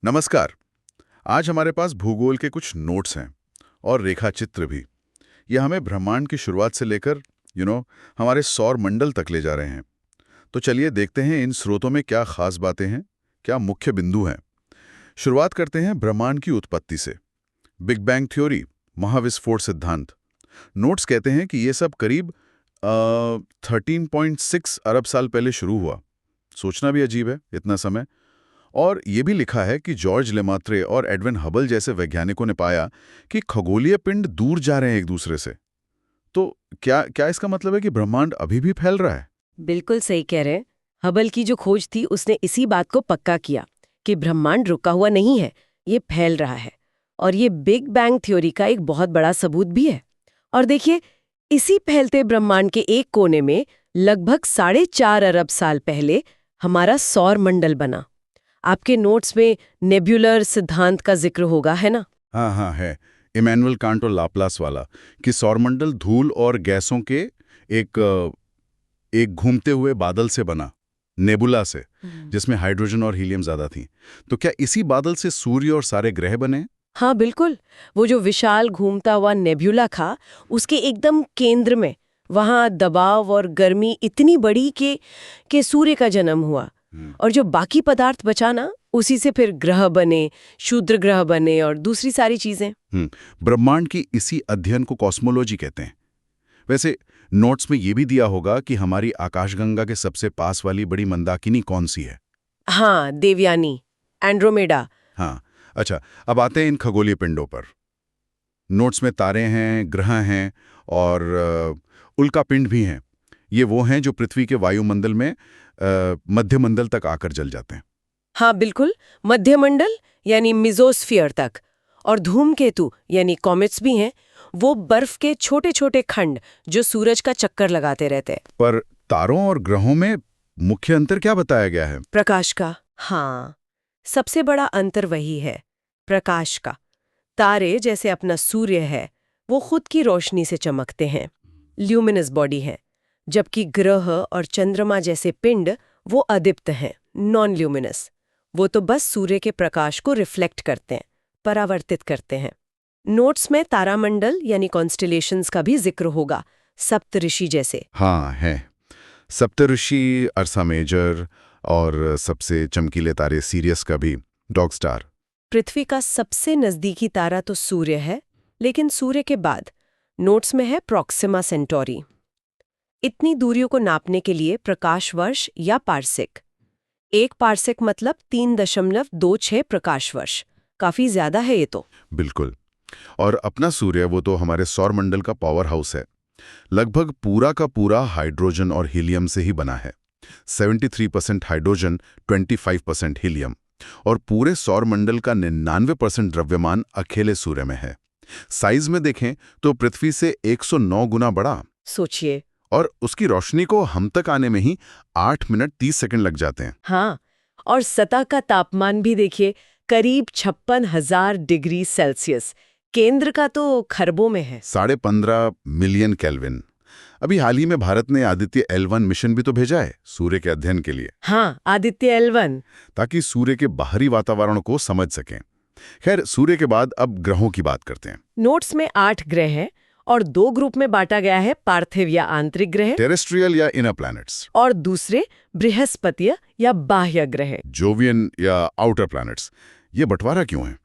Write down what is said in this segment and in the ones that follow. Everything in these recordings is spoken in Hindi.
नमस्कार। आज हमारे पास भूगोल के कुछ नोट्स हैं और रेखा चित्र भी। ये हमें ब्रह्मांड की शुरुआत से लेकर हमारे सौर मंडल तक ले जा रहे हैं। तो चलिए देखते हैं इन स्रोतों में क्या खास बातें हैं, क्या मुख्य बिंदु हैं। शुरुआत करते हैं ब्रह्मांड की उत्पत्ति से। बिग बैंग थ्योरी, महाविस्फोट सिद्धांत। नोट्स कहते हैं कि ये सब करीब 13.6 अरब साल पहले शुरू हुआ। सोचना भी अजीब है, इतना समय। और ये भी लिखा है कि जॉर्ज लेमात्रे और एडविन हबल जैसे वैज्ञानिकों ने पाया कि खगोलीय पिंड दूर जा रहे हैं एक दूसरे से। तो क्या क्या इसका मतलब है कि ब्रह्मांड अभी भी फैल रहा है? बिल्कुल सही कह रहे हैं। हबल की जो खोज थी उसने इसी बात को पक्का किया कि ब्रह्मांड रुका हुआ नहीं है, ये फैल रहा है। और ये बिग बैंग थ्योरी का एक बहुत बड़ा सबूत भी है। और देखिए, इसी फैलते ब्रह्मांड के एक कोने में लगभग 4.5 अरब साल पहले हमारा सौर मंडल बना। आपके नोट्स में नेब्यूलर सिद्धांत का जिक्र होगा, है ना? हाँ हाँ है। इमैनुअल कांट और लाप्लास वाला कि सौरमंडल धूल और गैसों के एक घूमते हुए बादल से बना, नेबुला से, जिसमें हाइड्रोजन और हीलियम ज्यादा थी। तो क्या इसी बादल से सूर्य और सारे ग्रह बने? हाँ बिल्कुल। वो जो विशाल घूमता हुआ नेब्यूला था, उसके एकदम केंद्र में वहाँ दबाव और गर्मी इतनी बड़ी कि सूर्य का जन्म हुआ। और जो बाकी पदार्थ बचा ना, उसी से फिर ग्रह बने, क्षुद्र ग्रह बने और दूसरी सारी चीजें। ब्रह्मांड की इसी अध्ययन को कॉस्मोलॉजी कहते हैं। वैसे नोट्स में ये भी दिया होगा कि हमारी आकाशगंगा के सबसे पास वाली बड़ी मंदाकिनी कौन सी है? हाँ, देवयानी, एंड्रोमेडा। हाँ। अच्छा, अब आते हैं इन खगोलीय पिंडों पर। नोट्स में तारे हैं, ग्रह हैं और उल्का पिंड भी हैं। ये वो हैं जो पृथ्वी के वायुमंडल में मध्यमंडल तक आकर जल जाते हैं। हाँ बिल्कुल, मध्यमंडल यानी मिजोस्फीयर तक। और धूमकेतु यानी कॉमेट्स भी हैं, वो बर्फ के छोटे छोटे खंड जो सूरज का चक्कर लगाते रहते हैं। पर तारों और ग्रहों में मुख्य अंतर क्या बताया गया है? प्रकाश का। हाँ, सबसे बड़ा अंतर वही है, प्रकाश का। तारे जैसे अपना सूर्य है, वो खुद की रोशनी से चमकते हैं, ल्यूमिनस बॉडी है। जबकि ग्रह और चंद्रमा जैसे पिंड वो अदीप्त हैं, नॉन ल्यूमिनस। वो तो बस सूर्य के प्रकाश को रिफ्लेक्ट करते हैं, परावर्तित करते हैं। नोट्स में तारामंडल यानी कॉन्स्टेलेशंस का भी जिक्र होगा, सप्तऋषि जैसे। हाँ है। सप्तऋषि, अर्सा मेजर और सबसे चमकीले तारे सीरियस का भी, डॉग स्टार। पृथ्वी का सबसे नजदीकी तारा तो सूर्य है, लेकिन सूर्य के बाद नोट्स में है प्रॉक्सिमा सेंटोरी। इतनी दूरियों को नापने के लिए प्रकाश वर्ष या पार्सेक। एक पार्सेक मतलब 3.26 प्रकाश वर्ष। काफी ज्यादा है ये तो। बिल्कुल। और अपना सूर्य, वो तो हमारे सौरमंडल का पावर हाउस है। लगभग पूरा का पूरा हाइड्रोजन और हीलियम से ही बना है। 73% हाइड्रोजन, 25% हीलियम। और पूरे सौरमंडल का 99% द्रव्यमान अकेले सूर्य में है। साइज में देखें तो पृथ्वी से 109 गुना बड़ा। सोचिए। और उसकी रोशनी को हम तक आने में ही 8 मिनट 30 सेकंड लग जाते हैं। हाँ, और सतह का तापमान भी देखिए, करीब 56,000 डिग्री सेल्सियस। केंद्र का तो खरबों में है। 15.5 मिलियन केल्विन। अभी हाल ही में भारत ने आदित्य L1 मिशन भी तो भेजा है सूर्य के अध्ययन के लिए। हाँ, आदित्य L1। ताकि सूर्य के बाहरी वातावरण को समझ सकें। खैर, सूर्य के बाद अब ग्रहों की बात करते हैं। नोट्स में 8 ग्रह हैं और 2 ग्रुप में बांटा गया है, पार्थिव या आंतरिक ग्रह, टेरेस्ट्रियल या इनर प्लैनेट्स, और दूसरे बृहस्पतीय या बाह्य ग्रह, जोवियन या आउटर प्लैनेट्स। ये बंटवारा क्यों है?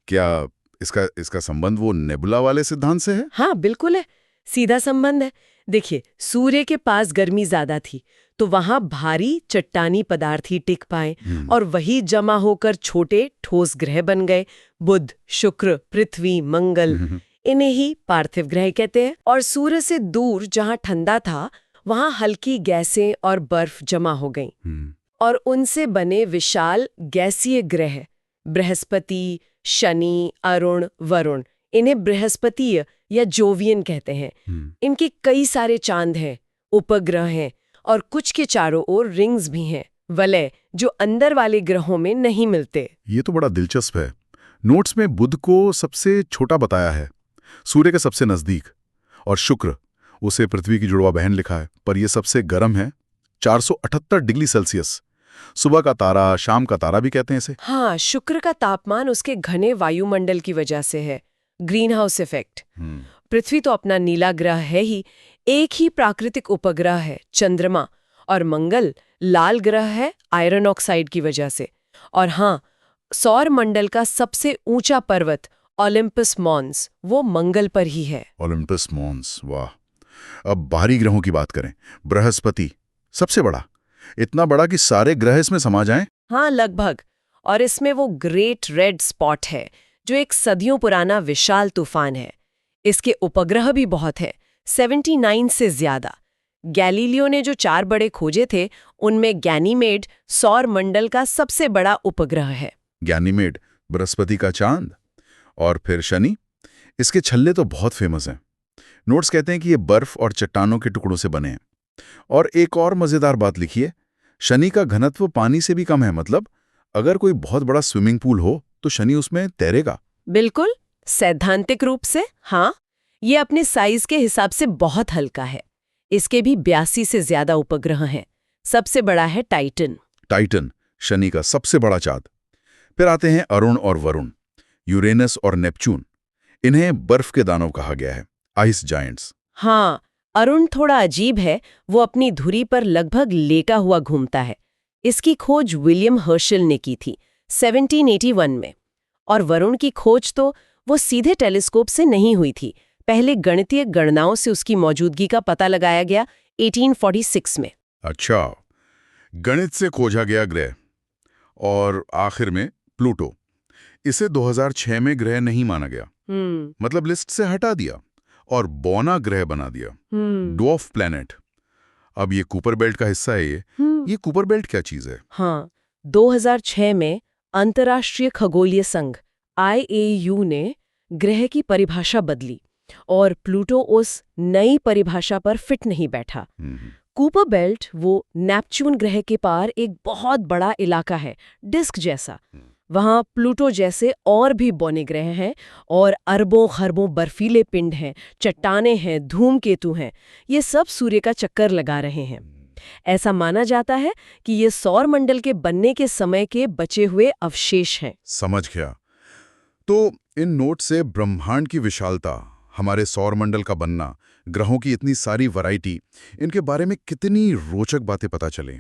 क्या इसका संबंध वो नेबुला वाले सिद्धांत से है? हाँ बिल्कुल है, सीधा संबंध है। देखिए, सूर्य के पास गर्मी ज्यादा थी, तो वहां भारी चट्टानी पदार्थ ही टिक पाए और वही जमा होकर छोटे ठोस ग्रह बन गए। बुध, शुक्र, पृथ्वी, मंगल, इन्हें ही पार्थिव ग्रह कहते हैं। और सूर्य से दूर जहां ठंडा था, वहां हल्की गैसें और बर्फ जमा हो गईं। और उनसे बने विशाल गैसीय ग्रह बृहस्पति, शनि, अरुण, वरुण, इन्हें बृहस्पतीय या जोवियन कहते हैं। इनके कई सारे चांद हैं, उपग्रह हैं और कुछ के चारों ओर रिंग्स भी हैं, वलय, जो अंदर वाले ग्रहों में नहीं मिलते। ये तो बड़ा दिलचस्प है। नोट्स में बुध को सबसे छोटा बताया है, सूर्य के सबसे नजदीक। और शुक्र, उसे पृथ्वी की जुड़वा बहन लिखा है, पर यह सबसे गर्म है, 478 डिग्री सेल्सियस। सुबह का तारा, शाम का तारा भी कहते हैं इसे। हाँ, शुक्र का तापमान उसके घने वायुमंडल की वजह से है, ग्रीन हाउस इफेक्ट। पृथ्वी तो अपना नीला ग्रह है ही, एक ही प्राकृतिक उपग्रह है चंद्रमा, और मंगल लाल ग्रह है आयरन ऑक्साइड की वजह से। और हाँ, सौर मंडल का सबसे ऊंचा पर्वत ओलिम्पस मॉन्स वो मंगल पर ही है। ओलिम्पस मॉन्स, वाह। अब बाहरी ग्रहों की बात करें, बृहस्पति सबसे बड़ा, इतना बड़ा कि सारे ग्रह इसमें समा जाएं। हाँ, लगभग। और इसमें वो ग्रेट रेड स्पॉट है जो एक सदियों पुराना विशाल तूफान है। इसके उपग्रह भी बहुत है, 79 से ज्यादा। गैलीलियो ने जो 4 बड़े खोजे थे, उनमें गैनीमेड सौर मंडल का सबसे बड़ा उपग्रह है। गैनीमेड, बृहस्पति का चांद। और फिर शनि, इसके छल्ले तो बहुत फेमस हैं। नोट्स कहते हैं कि ये बर्फ और चट्टानों के टुकड़ों से बने हैं। और एक और मजेदार बात लिखी है, शनि का घनत्व पानी से भी कम है। मतलब अगर कोई बहुत बड़ा स्विमिंग पूल हो तो शनि उसमें तैरेगा। बिल्कुल, सैद्धांतिक रूप से हाँ। ये अपने साइज के हिसाब से बहुत हल्का है। इसके भी 82 से ज्यादा उपग्रह हैं। सबसे बड़ा है टाइटन। टाइटन, शनि का सबसे बड़ा चांद। फिर आते हैं अरुण और वरुण, यूरेनस और नेपच्यून। इन्हें बर्फ के दानव कहा गया है, आइस जायंट्स। हाँ, अरुण थोड़ा अजीब है। वो अपनी धुरी पर लगभग लेटा हुआ घूमता है। इसकी खोज विलियम हर्शल ने की थी 1781 में। और वरुण की खोज तो वो सीधे टेलीस्कोप से नहीं हुई थी। पहले गणितीय गणनाओं से उसकी मौजूदगी का पता लगाया गया 1846 में। अच्छा, गणित से खोजा गया ग्रह। और आखिर में प्लूटो, इसे 2006 में ग्रह नहीं माना गया। मतलब लिस्ट से हटा दिया और बौना ग्रह बना दिया, ड्वार्फ प्लैनेट। अब ये कूपर बेल्ट का हिस्सा है। ये कूपर बेल्ट क्या चीज है? हाँ, 2006 में अंतर्राष्ट्रीय खगोलीय संघ IAU ने ग्रह की परिभाषा बदली और प्लूटो उस नई परिभाषा पर फिट नहीं बैठा। कूपर बेल्ट वो नेपच्यून ग्रह के पार एक बहुत बड़ा इलाका है, डिस्क जैसा। वहाँ प्लूटो जैसे और भी बौने ग्रह हैं और अरबों खरबों बर्फीले पिंड हैं, चट्टानें हैं, धूमकेतु हैं। ये सब सूर्य का चक्कर लगा रहे हैं। ऐसा माना जाता है कि ये सौर मंडल के बनने के समय के बचे हुए अवशेष हैं। समझ गया। तो इन नोट से ब्रह्मांड की विशालता, हमारे सौर मंडल का बनना, ग्रहों की इतनी सारी वैरायटी, इनके बारे में कितनी रोचक बातें पता चलें।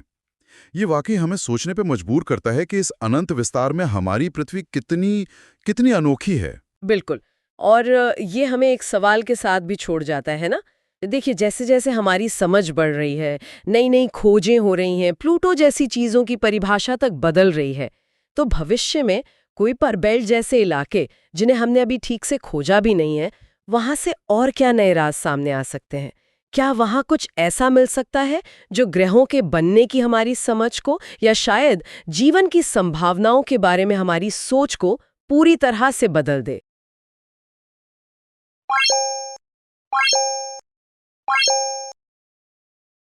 ये वाकई हमें सोचने पे मजबूर करता है कि इस अनंत विस्तार में हमारी पृथ्वी कितनी अनोखी है। बिल्कुल। और ये हमें एक सवाल के साथ भी छोड़ जाता है ना। देखिए, जैसे जैसे हमारी समझ बढ़ रही है, नई नई खोजें हो रही हैं, प्लूटो जैसी चीज़ों की परिभाषा तक बदल रही है, तो भविष्य में कोई परबेल्ट जैसे इलाके जिन्हें हमने अभी ठीक से खोजा भी नहीं है, वहाँ से और क्या नए राज सामने आ सकते हैं? क्या वहाँ कुछ ऐसा मिल सकता है जो ग्रहों के बनने की हमारी समझ को, या शायद जीवन की संभावनाओं के बारे में हमारी सोच को पूरी तरह से बदल दे?